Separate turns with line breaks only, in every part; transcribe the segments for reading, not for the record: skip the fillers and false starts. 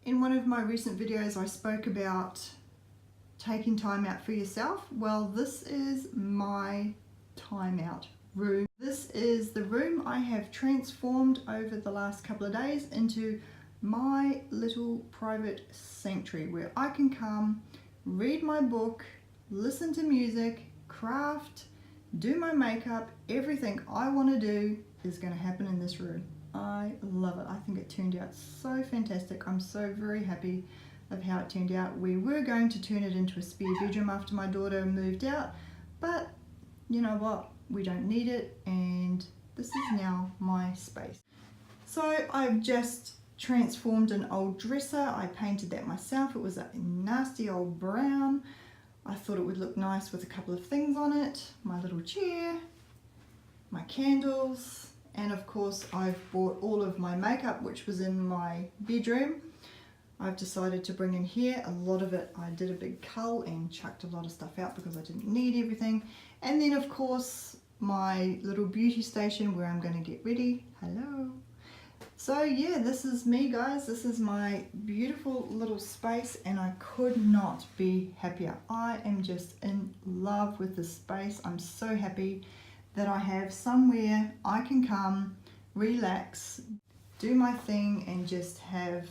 In one of my recent videos, I spoke about taking time out for yourself. Well, this is my time out room. This is the room I have transformed over the last couple of days into my little private sanctuary where I can come, read my book, listen to music, craft, do my makeup. Everything I want to do is going to happen in this room. I love it. I think it turned out so fantastic. I'm so very happy of how it turned out. We were going to turn it into a spare bedroom after my daughter moved out, but you know what? We don't need it, and this is now my space. So I've just transformed an old dresser. I painted that myself. It was a nasty old brown. I thought it would look nice with a couple of things on it. My little chair, my candles, and of course I've bought all of my makeup, which was in my bedroom. I've decided to bring in here. A lot of it, I did a big cull and chucked a lot of stuff out because I didn't need everything. And then of course my little beauty station where I'm going to get ready. Hello. So yeah, this is me, guys. This is my beautiful little space, and I could not be happier. I am just in love with this space. I'm so happy that I have somewhere I can come, relax, do my thing, and just have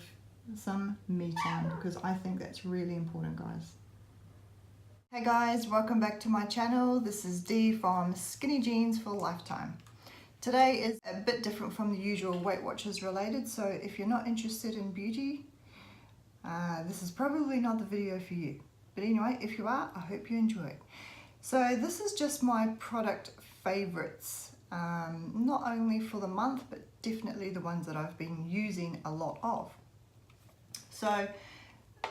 some me time, because I think that's really important, guys. Hey guys, welcome back to my channel. This is Dee from Skinny Jeans for Lifetime. Today is a bit different from the usual Weight Watchers related, so if you're not interested in beauty, this is probably not the video for you. But anyway, if you are, I hope you enjoy it. So this is just my product favorites, not only for the month, but definitely the ones that I've been using a lot of. So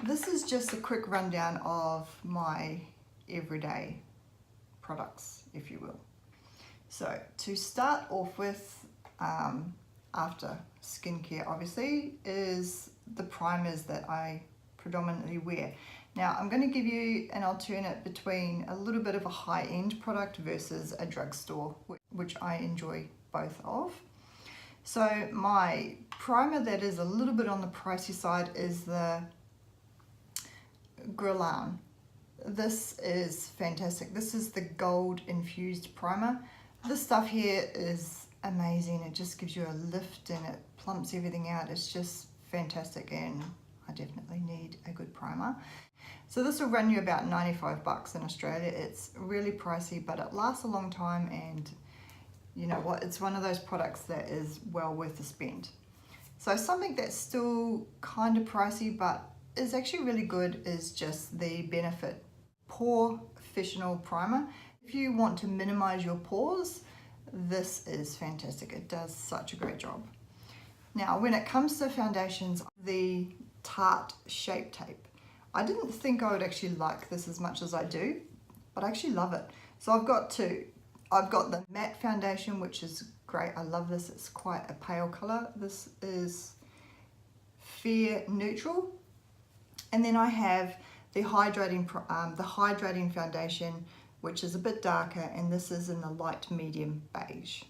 this is just a quick rundown of my everyday products, if you will. So to start off with, after skincare obviously, is the primers that I predominantly wear. Now I'm going to give you an alternate between a little bit of a high-end product versus a drugstore, which I enjoy both of. So my primer that is a little bit on the pricey side is the Guerlain. This is fantastic. This is the gold infused primer. This stuff here is amazing. It just gives you a lift and it plumps everything out. It's just fantastic, and I definitely need a good primer. So this will run you about 95 bucks in Australia. It's really pricey, but it lasts a long time, and you know what? It's one of those products that is well worth the spend. So something that's still kind of pricey but is actually really good is just the Benefit Pore Professional Primer. If you want to minimize your pores, this is fantastic. It does such a great job. Now, when it comes to foundations, the Tarte Shape Tape. I didn't think I would actually like this as much as I do, but I actually love it. So I've got two. I've got the matte foundation, which is great. I love this. It's quite a pale color. This is Fair Neutral. And then I have the hydrating foundation, which is a bit darker, and this is in the light medium beige.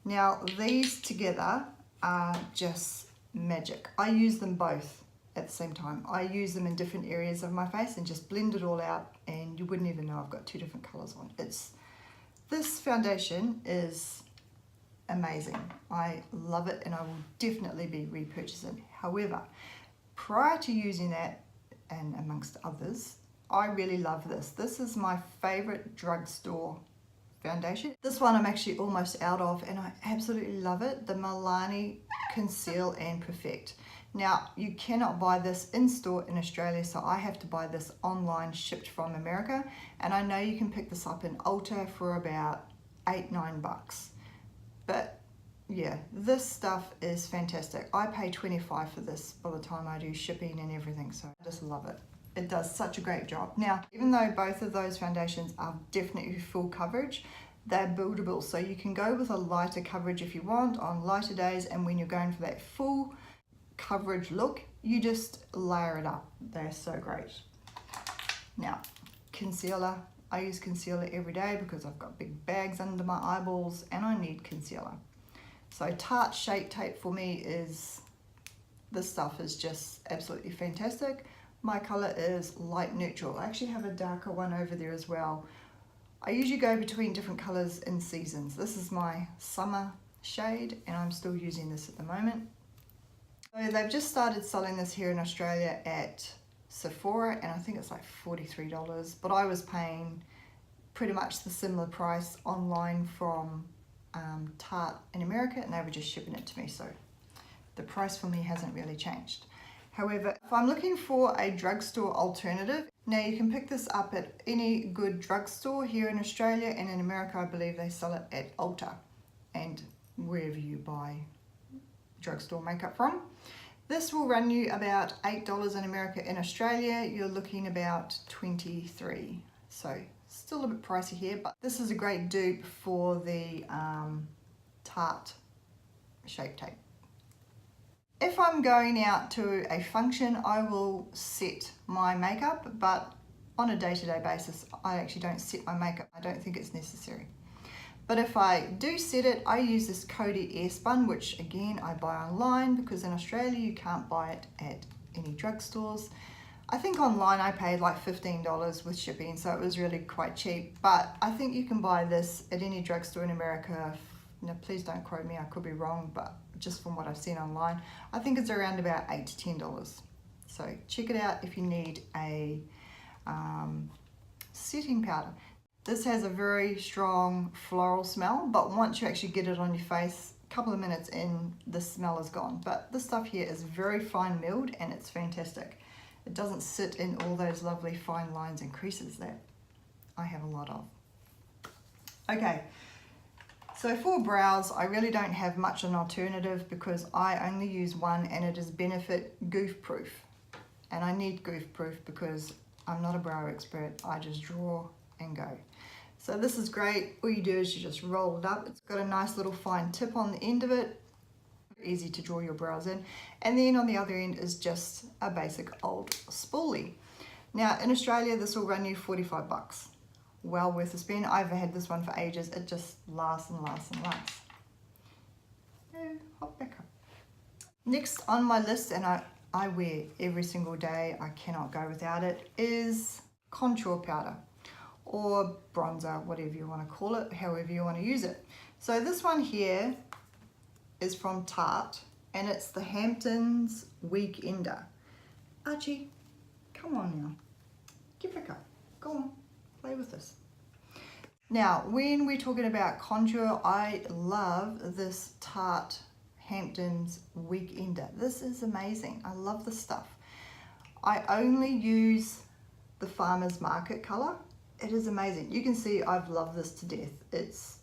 Now these together are just magic. I use them both at the same time. I use them in different areas of my face and just blend it all out, and you wouldn't even know I've got two different colors on. This foundation is amazing. I love it, and I will definitely be repurchasing. However, prior to using that, and amongst others, I really love this. This is my favorite drugstore foundation. This one I'm actually almost out of, and I absolutely love it. The Milani Conceal and Perfect. Now, you cannot buy this in store in Australia, so I have to buy this online, shipped from America. And I know you can pick this up in Ulta for about $8-9 bucks. But yeah, this stuff is fantastic. I pay $25 for this by the time I do shipping and everything, so I just love it. It does such a great job. Now, even though both of those foundations are definitely full coverage, they're buildable. So you can go with a lighter coverage if you want on lighter days, and when you're going for that full coverage look, you just layer it up. They're so great. Now, concealer. I use concealer every day because I've got big bags under my eyeballs and I need concealer. So Tarte Shape Tape for me is This stuff is just absolutely fantastic. My color is light neutral. I actually have a darker one over there as well. I usually go between different colors in seasons. This is my summer shade and I'm still using this at the moment. So they've just started selling this here in Australia at Sephora and I think it's like $43, but I was paying pretty much the similar price online from Tarte in America and they were just shipping it to me, so the price for me hasn't really changed. However, if I'm looking for a drugstore alternative, now you can pick this up at any good drugstore here in Australia, and in America I believe they sell it at Ulta and wherever you buy drugstore makeup from. This will run you about $8 in America. In Australia you're looking about $23, so still a bit pricey here, but this is a great dupe for the Tarte Shape Tape. If I'm going out to a function, I will set my makeup, but on a day-to-day basis, I actually don't set my makeup. I don't think it's necessary. But if I do set it, I use this Coty Airspun, which again, I buy online because in Australia, you can't buy it at any drugstores. I think online I paid like $15 with shipping, so it was really quite cheap. But I think you can buy this at any drugstore in America. Now, please don't quote me, I could be wrong, but just from what I've seen online, I think it's around about $8 to $10. So check it out if you need a setting powder. This has a very strong floral smell, but once you actually get it on your face, a couple of minutes in, the smell is gone. But this stuff here is very fine milled and it's fantastic. It doesn't sit in all those lovely fine lines and creases that I have a lot of. Okay. So for brows, I really don't have much an alternative because I only use one and it is Benefit Goof Proof. And I need Goof Proof because I'm not a brow expert, I just draw and go. So this is great, all you do is you just roll it up. It's got a nice little fine tip on the end of it, easy to draw your brows in. And then on the other end is just a basic old spoolie. Now in Australia, this will run you 45 bucks. Well worth the spend. I've had this one for ages. It just lasts and lasts and lasts. Hop back up. Next on my list, and I wear every single day, I cannot go without it, is contour powder or bronzer, whatever you want to call it, however you want to use it. So this one here is from Tarte and it's the Hamptons Weekender. Archie, come on now. Get back up. Go on. Play with this. Now, when we're talking about contour, I love this Tarte Hamptons Weekender. This is amazing. I love this stuff. I only use the Farmer's Market color. It is amazing. You can see I've loved this to death. It's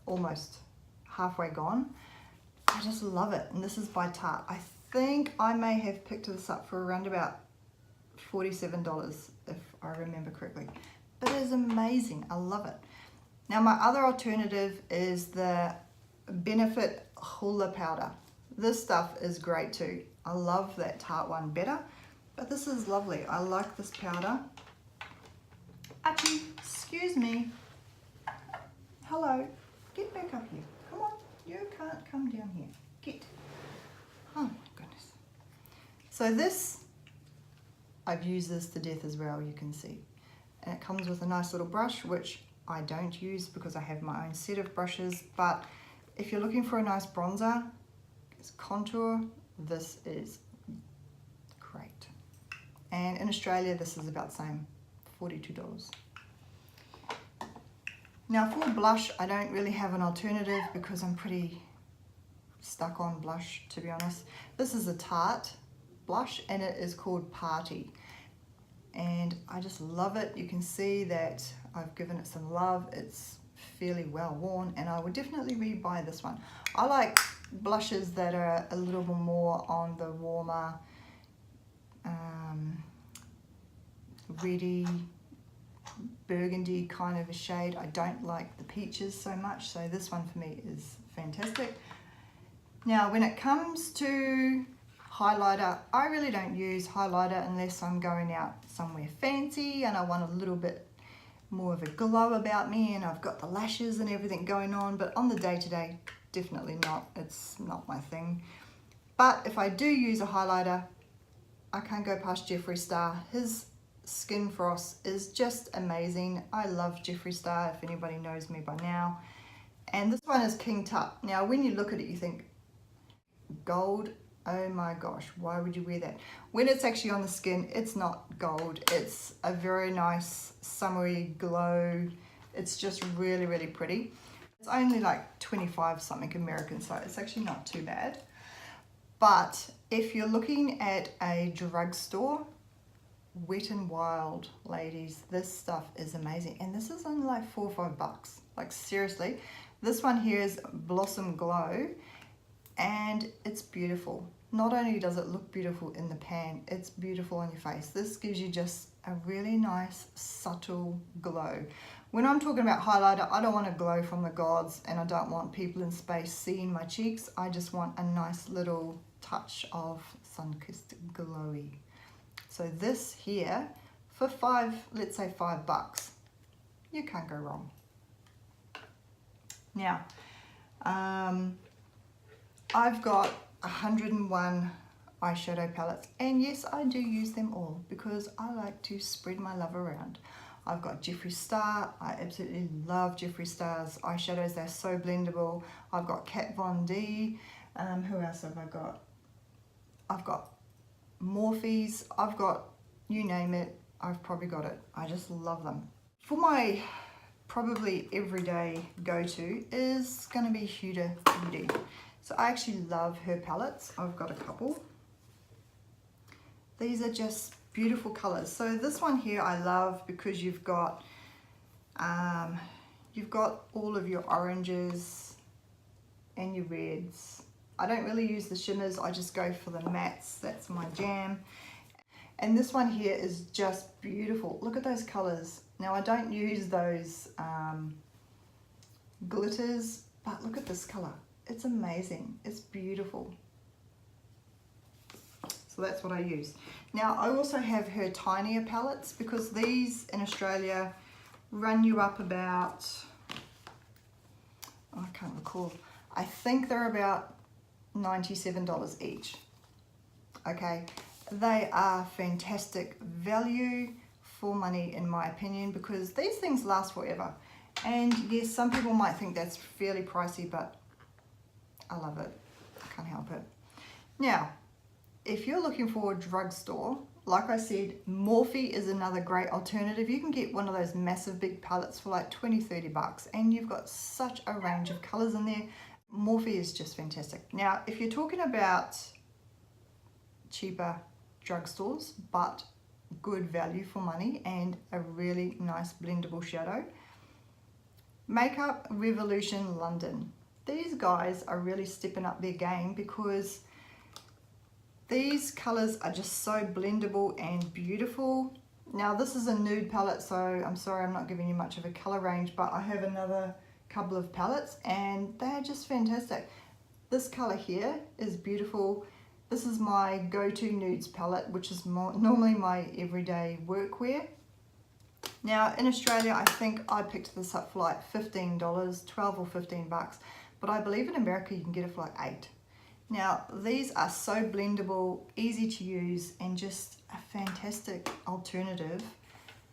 almost halfway gone. I just love it. And this is by Tarte. I think I may have picked this up for around about $47 if I remember correctly, but it is amazing. I love it. Now my other alternative is the Benefit Hoola powder. This stuff is great too. I love that Tarte one better, but this is lovely. I like this powder. Achoo, excuse me. Hello, get back up here. Come on, you can't come down here. Get. Oh my goodness. So this, I've used this to death as well, you can see. And it comes with a nice little brush, which I don't use because I have my own set of brushes. But if you're looking for a nice bronzer, it's contour, this is great. And in Australia, this is about the same, $42. Now for blush, I don't really have an alternative because I'm pretty stuck on blush, to be honest. This is a Tarte blush and it is called Party. And I just love it. You can see that I've given it some love. It's fairly well worn and I would definitely rebuy this one. I like blushes that are a little bit more on the warmer, reddy, burgundy kind of a shade. I don't like the peaches so much, so this one for me is fantastic. Now when it comes to highlighter, I really don't use highlighter unless I'm going out somewhere fancy and I want a little bit more of a glow about me and I've got the lashes and everything going on, but on the day-to-day, definitely not. It's not my thing. But if I do use a highlighter, I can't go past Jeffree Star. His Skin Frost is just amazing. I love Jeffree Star, if anybody knows me by now. And this one is King Tut. Now when you look at it, you think, gold, oh my gosh, why would you wear that? When it's actually on the skin, it's not gold. It's a very nice summery glow. It's just really, really pretty. It's only like 25 something American, so it's actually not too bad. But if you're looking at a drugstore, Wet n Wild, ladies, this stuff is amazing. And this is only like $4 or $5. Like seriously, this one here is Blossom Glow, and it's beautiful. Not only does it look beautiful in the pan, it's beautiful on your face. This gives you just a really nice subtle glow. When I'm talking about highlighter, I don't want to glow from the gods, and I don't want people in space seeing my cheeks. I just want a nice little touch of sun-kissed glowy. So this here, for let's say $5, you can't go wrong. Now, I've got 101 eyeshadow palettes, and yes, I do use them all because I like to spread my love around. I've got Jeffree Star. I absolutely love Jeffree Star's eyeshadows. They're so blendable. I've got Kat Von D. Who else have I got? I've got Morphe's. I've got, you name it, I've probably got it. I just love them. For my probably everyday go-to is going to be Huda Beauty. So I actually love her palettes. I've got a couple. These are just beautiful colors. So this one here I love because you've got all of your oranges and your reds. I don't really use the shimmers, I just go for the mattes. That's my jam. And this one here is just beautiful. Look at those colors. Now I don't use those glitters, but look at this color. It's amazing. It's beautiful. So that's what I use. Now I also have her tinier palettes because these in Australia run you up about, I can't recall, I think they're about $97 each. Okay, they are fantastic value for money in my opinion, because these things last forever. And yes, some people might think that's fairly pricey, but I love it. I can't help it. Now, if you're looking for a drugstore, like I said, Morphe is another great alternative. You can get one of those massive big palettes for like $20-30, and you've got such a range of colors in there. Morphe is just fantastic. Now, if you're talking about cheaper drugstores, but good value for money and a really nice blendable shadow, Makeup Revolution London. These guys are really stepping up their game because these colors are just so blendable and beautiful. Now this is a nude palette, so I'm sorry I'm not giving you much of a color range, but I have another couple of palettes and they're just fantastic. This color here is beautiful. This is my go-to nudes palette, which is normally my everyday workwear. Now in Australia, I think I picked this up for like $15, 12 or $15, but I believe in America you can get it for like $8. Now these are so blendable, easy to use, and just a fantastic alternative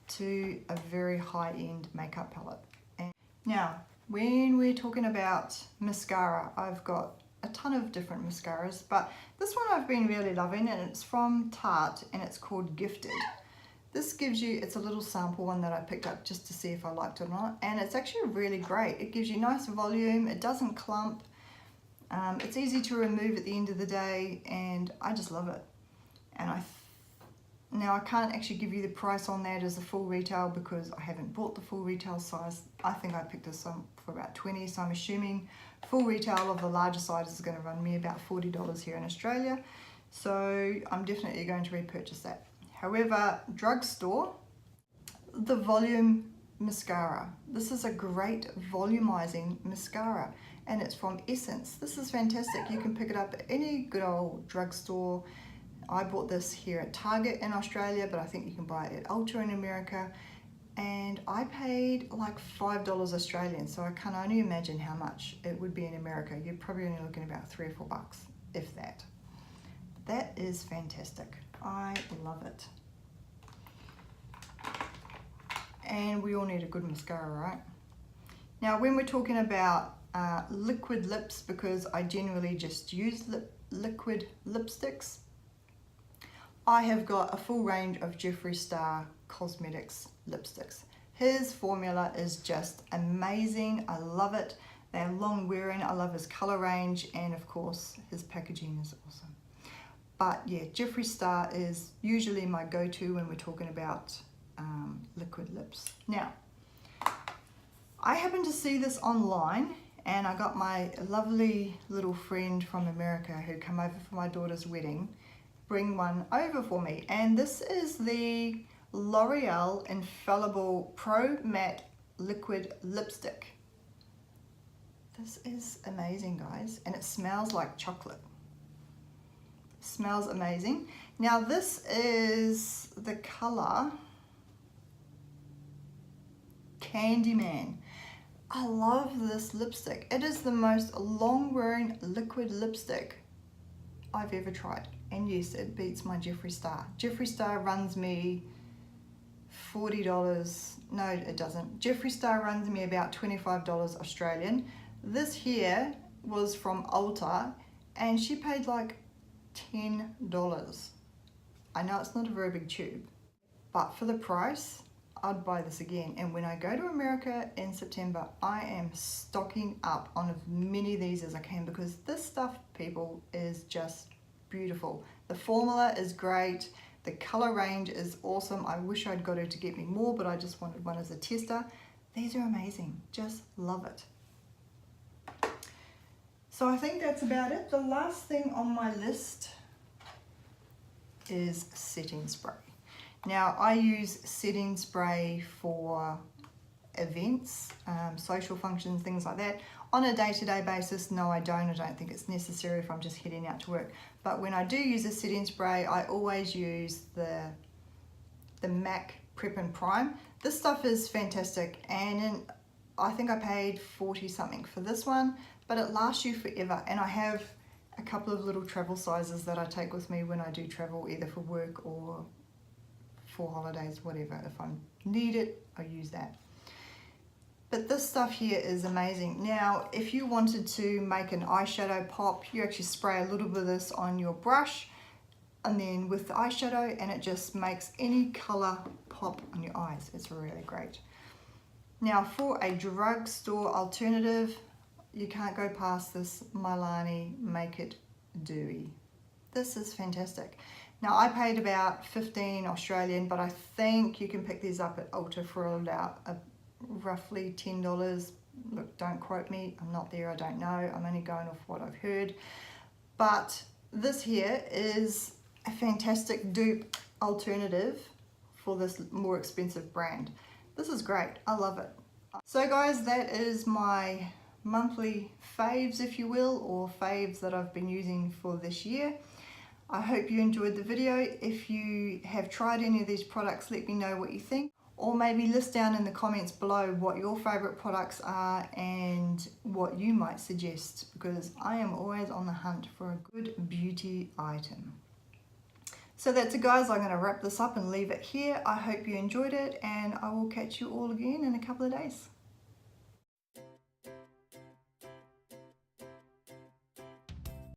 to a very high-end makeup palette. And now when we're talking about mascara, I've got a ton of different mascaras, but this one I've been really loving, and it's from Tarte and it's called Gifted. This gives you, it's a little sample one that I picked up just to see if I liked it or not, and it's actually really great. It gives you nice volume, it doesn't clump, it's easy to remove at the end of the day, and I just love it. And now I can't actually give you the price on that as a full retail because I haven't bought the full retail size. I think I picked this up for about $20, so I'm assuming full retail of the larger size is going to run me about $40 here in Australia. So I'm definitely going to repurchase that. However, drugstore, the Volume Mascara. This is a great volumizing mascara, and it's from Essence. This is fantastic. You can pick it up at any good old drugstore. I bought this here at Target in Australia, but I think you can buy it at Ulta in America. And I paid like $5 Australian, so I can only imagine how much it would be in America. You're probably only looking about $3 or $4, if that. That is fantastic. I love it. And we all need a good mascara, right? Now, when we're talking about liquid lips, because I generally just use liquid lipsticks, I have got a full range of Jeffree Star Cosmetics lipsticks. His formula is just amazing. I love it. They're long wearing. I love his color range, and of course his packaging is awesome. But yeah, Jeffree Star is usually my go-to when we're talking about liquid lips. Now, I happened to see this online, and I got my lovely little friend from America who came over for my daughter's wedding bring one over for me, and this is the L'Oreal Infallible Pro Matte Liquid Lipstick. This is amazing, guys, and it smells like chocolate. It smells amazing. Now, this is the color Candyman. I love this lipstick. It is the most long-wearing liquid lipstick I've ever tried. And yes, it beats my Jeffree Star. Jeffree Star runs me $40. No, it doesn't. Jeffree Star runs me about $25 Australian. This here was from Ulta, and she paid like $10. I know it's not a very big tube, but for the price, I'd buy this again. And when I go to America in September, I am stocking up on as many of these as I can, because this stuff, people, is just beautiful. The formula is great. The color range is awesome. I wish I'd got her to get me more, but I just wanted one as a tester. These are amazing. Just love it. So I think that's about it. The last thing on my list is setting spray. Now, I use setting spray for events, social functions, things like that. On a day-to-day basis, no, I don't. I don't think it's necessary if I'm just heading out to work. But when I do use a setting spray, I always use the MAC Prep and Prime. This stuff is fantastic, and I think I paid 40 something for this one, but it lasts you forever. And I have a couple of little travel sizes that I take with me when I do travel, either for work or for holidays, whatever. If I need it, I use that. But this stuff here is amazing. Now, if you wanted to make an eyeshadow pop, you actually spray a little bit of this on your brush and then with the eyeshadow, and it just makes any color pop on your eyes. It's really great. Now, for a drugstore alternative, you can't go past this Milani Make It Dewy. This is fantastic. Now, I paid about 15 Australian, but I think you can pick these up at Ulta for about roughly $10. Look, don't quote me. I'm not there. I don't know. I'm only going off what I've heard. But this here is a fantastic dupe alternative for this more expensive brand. This is great. I love it. So guys, that is my monthly faves, if you will, or faves that I've been using for this year. I hope you enjoyed the video. If you have tried any of these products, let me know what you think. Or maybe list down in the comments below what your favorite products are and what you might suggest, because I am always on the hunt for a good beauty item. So that's it, guys. I'm going to wrap this up and leave it here. I hope you enjoyed it, and I will catch you all again in a couple of days.